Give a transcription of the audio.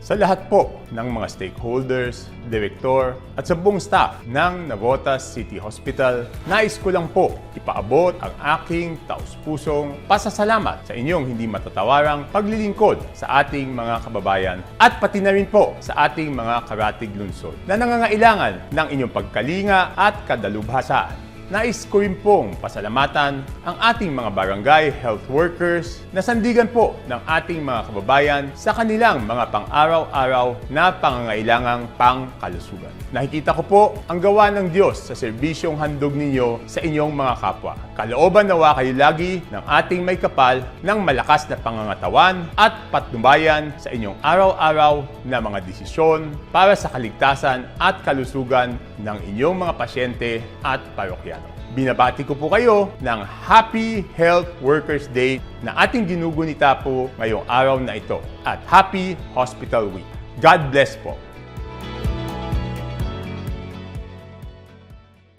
Sa lahat po ng mga stakeholders, direktor at sa buong staff ng Navotas City Hospital, nais ko lang po ipaabot ang aking taus-pusong pasasalamat sa inyong hindi matatawarang paglilingkod sa ating mga kababayan at pati na rin po sa ating mga karatig lungsod na nangangailangan ng inyong pagkalinga at kadalubhasaan. Nais ko rin pong pasalamatan ang ating mga barangay health workers na sandigan po ng ating mga kababayan sa kanilang mga pang-araw-araw na pangangailangang pangkalusugan. Nakikita ko po ang gawa ng Diyos sa serbisyong handog ninyo sa inyong mga kapwa. Kalooban nawa kayo lagi ng ating may kapal ng malakas na pangangatawan at patnubayan sa inyong araw-araw na mga desisyon para sa kaligtasan at kalusugan ng inyong mga pasyente at parokyano. Binabati ko po kayo ng Happy Health Workers Day na ating ginugunita po ngayong araw na ito at Happy Hospital Week. God bless po!